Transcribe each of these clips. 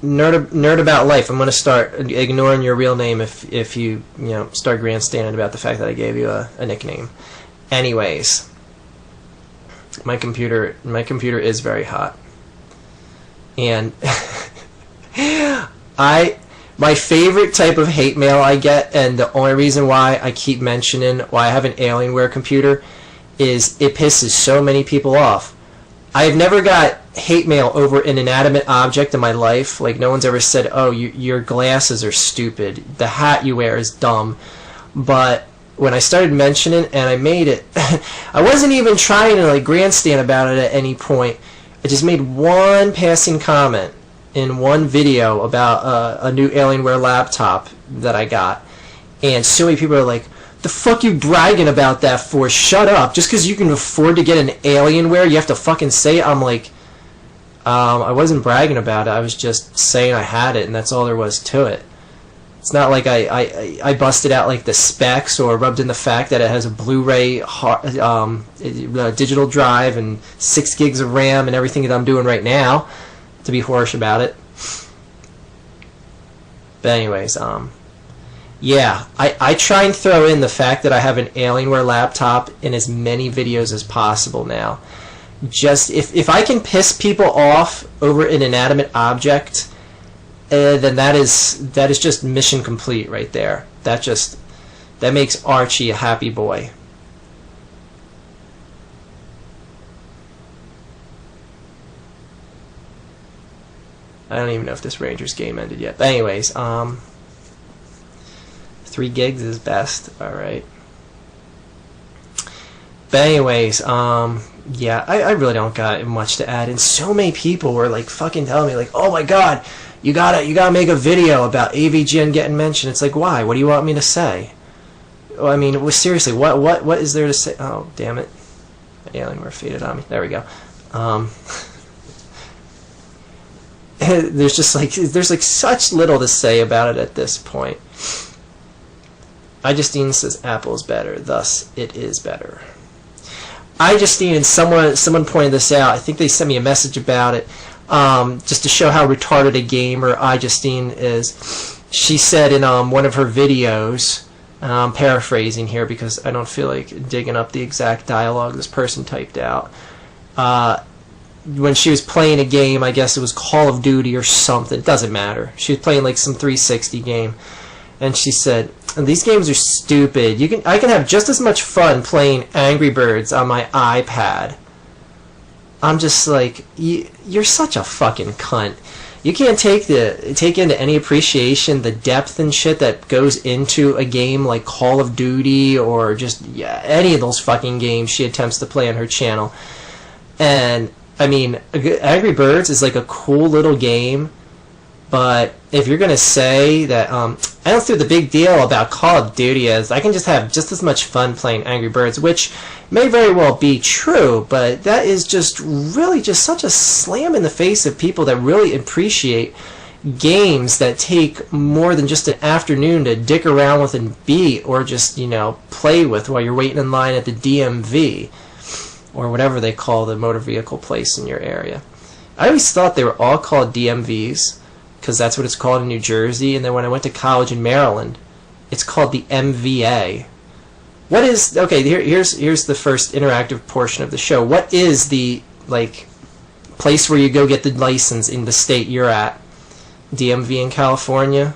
nerd about life. I'm gonna start ignoring your real name if you start grandstanding about the fact that I gave you a nickname. Anyways, my computer is very hot, and my favorite type of hate mail I get, and the only reason why I keep mentioning why I have an Alienware computer, is it pisses so many people off. I've never got hate mail over an inanimate object in my life. Like, no one's ever said, oh, your glasses are stupid, the hat you wear is dumb. But when I started mentioning it and I made it, I wasn't even trying to like grandstand about it at any point. I just made one passing comment in one video about a new Alienware laptop that I got, and so many people are like, the fuck you bragging about that for? Shut up. Just because you can afford to get an Alienware, you have to fucking say it? I'm like, I wasn't bragging about it. I was just saying I had it, and that's all there was to it. It's not like I busted out like the specs or rubbed in the fact that it has a Blu-ray digital drive and 6 gigs of RAM and everything that I'm doing right now to be whorish about it. But anyways, yeah, I try and throw in the fact that I have an Alienware laptop in as many videos as possible now. Just if I can piss people off over an inanimate object, then that is just mission complete right there. That makes Archie a happy boy. I don't even know if this Rangers game ended yet. But anyways, 3 gigs is best. Alright. But anyways, yeah, I really don't got much to add. And so many people were like fucking telling me like, oh my god, you gotta make a video about AVGN getting mentioned. It's like, why? What do you want me to say? Well, I mean, seriously, what is there to say? Oh, damn it. Alienware faded on me. There we go. There's like such little to say about it at this point. iJustine says Apple is better, thus it is better. iJustine, and someone pointed this out. I think they sent me a message about it, just to show how retarded a gamer iJustine is. She said in one of her videos, I'm paraphrasing here because I don't feel like digging up the exact dialogue this person typed out. When she was playing a game, I guess it was Call of Duty or something, it doesn't matter. She was playing like some 360 game, and she said, these games are stupid. I can have just as much fun playing Angry Birds on my iPad. I'm just like, you're such a fucking cunt. You can't take into any appreciation the depth and shit that goes into a game like Call of Duty or just any of those fucking games she attempts to play on her channel. And I mean, Angry Birds is like a cool little game, but if you're gonna say that, I don't see the big deal about Call of Duty is I can just have just as much fun playing Angry Birds, which may very well be true, but that is just really just such a slam in the face of people that really appreciate games that take more than just an afternoon to dick around with and beat, or just, play with while you're waiting in line at the DMV, or whatever they call the motor vehicle place in your area. I always thought they were all called DMVs, because that's what it's called in New Jersey, and then when I went to college in Maryland, it's called the MVA. What is, okay, here's the first interactive portion of the show. What is the, place where you go get the license in the state you're at? DMV in California?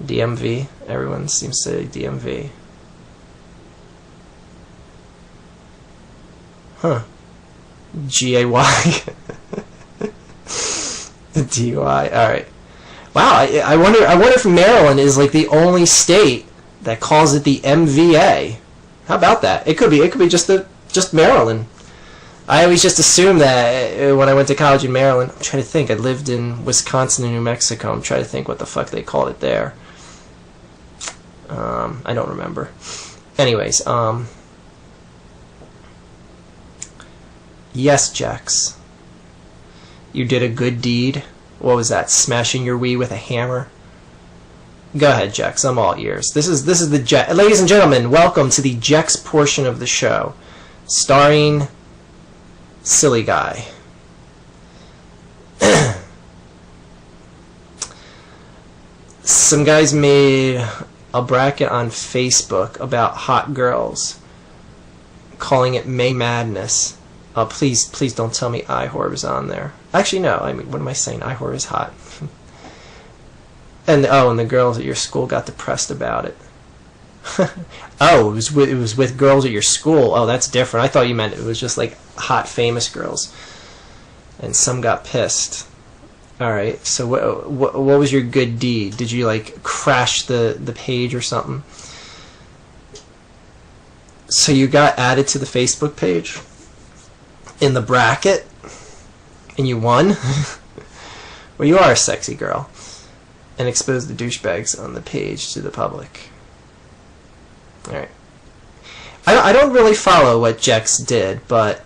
DMV? Everyone seems to say DMV. Huh. GAY. The DUI. Alright. Wow, I wonder if Maryland is like the only state that calls it the MVA. How about that? It could be just Maryland. I always just assumed that when I went to college in Maryland. I'm trying to think. I lived in Wisconsin and New Mexico. I'm trying to think what the fuck they called it there. I don't remember. Anyways, yes, Jex. You did a good deed. What was that? Smashing your Wii with a hammer? Go ahead, Jex. I'm all ears. This is the Jex. Ladies and gentlemen, welcome to the Jex portion of the show, starring Silly Guy. some guys made a bracket on Facebook about hot girls, calling it May Madness. Please don't tell me iWhore was on there. Actually, no. I mean, what am I saying? iWhore is hot. And the girls at your school got depressed about it. Oh, it was with girls at your school. Oh, that's different. I thought you meant it was just like hot famous girls, and some got pissed. All right. So what was your good deed? Did you like crash the page or something? So you got added to the Facebook page in the bracket, and you won. Well, you are a sexy girl, and exposed the douchebags on the page to the public. Alright. I don't really follow what Jex did, but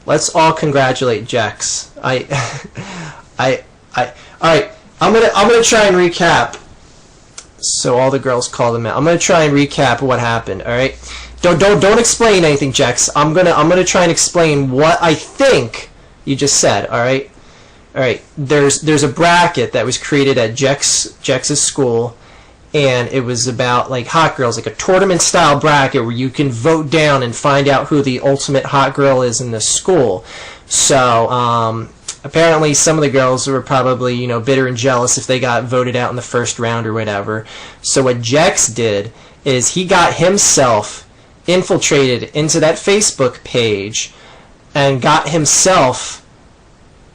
let's all congratulate Jex. Alright, I'm gonna try and recap. So all the girls call them out. I'm gonna try and recap what happened, alright? Don't explain anything, Jex. I'm gonna try and explain what I think you just said, alright? Alright, there's a bracket that was created at Jex's school, and it was about like hot girls, like a tournament style bracket where you can vote down and find out who the ultimate hot girl is in the school. So apparently some of the girls were probably bitter and jealous if they got voted out in the first round or whatever. So what Jex did is he got himself infiltrated into that Facebook page and got himself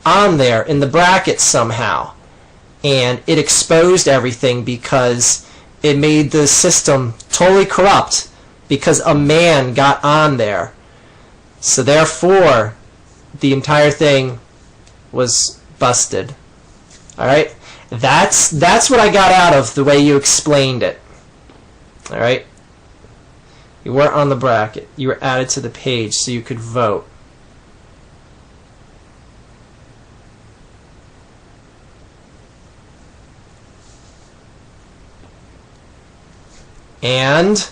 on there in the bracket somehow, and it exposed everything because it made the system totally corrupt because a man got on there. So therefore the entire thing was busted. Alright? That's what I got out of the way you explained it. Alright? You weren't on the bracket. You were added to the page so you could vote. And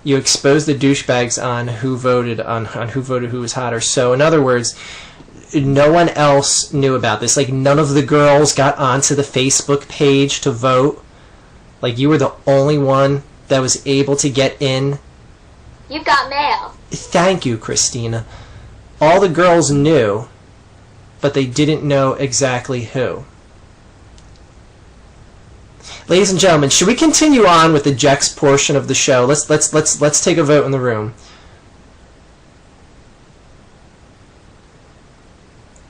you exposed the douchebags on who voted who was hotter. So in other words, no one else knew about this. Like none of the girls got onto the Facebook page to vote. Like you were the only one that was able to get in. You've got mail. Thank you, Christina. All the girls knew, but they didn't know exactly who. Ladies and gentlemen, should we continue on with the Jex portion of the show? Let's take a vote in the room.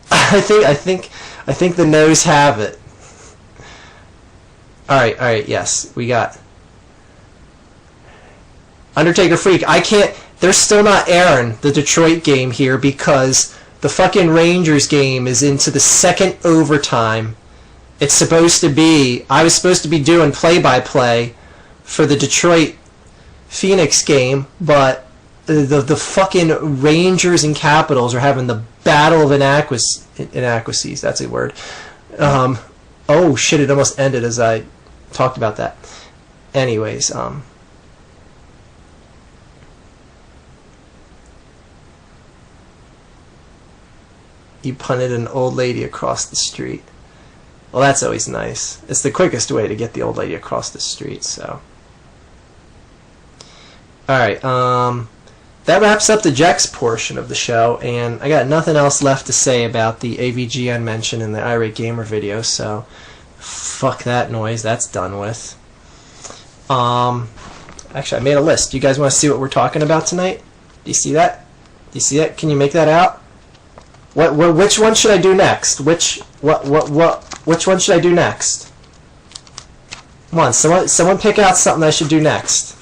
I think the no's have it. All right, yes, we got Undertaker Freak. I can't. They're still not airing the Detroit game here because the fucking Rangers game is into the second overtime. It's supposed to be, I was supposed to be doing play-by-play for the Detroit Phoenix game, but the fucking Rangers and Capitals are having the battle of inadequacies. That's a word. Oh shit, it almost ended as I talked about that. Anyways, he punted an old lady across the street. Well, that's always nice. It's the quickest way to get the old lady across the street, so. Alright, that wraps up the Jex portion of the show, and I got nothing else left to say about the AVGN mention in the Irate Gamer video, so fuck that noise, that's done with. Actually, I made a list. Do you guys want to see what we're talking about tonight? Do you see that? Do you see that? Can you make that out? Which one should I do next? Which one should I do next? Come on, someone pick out something I should do next.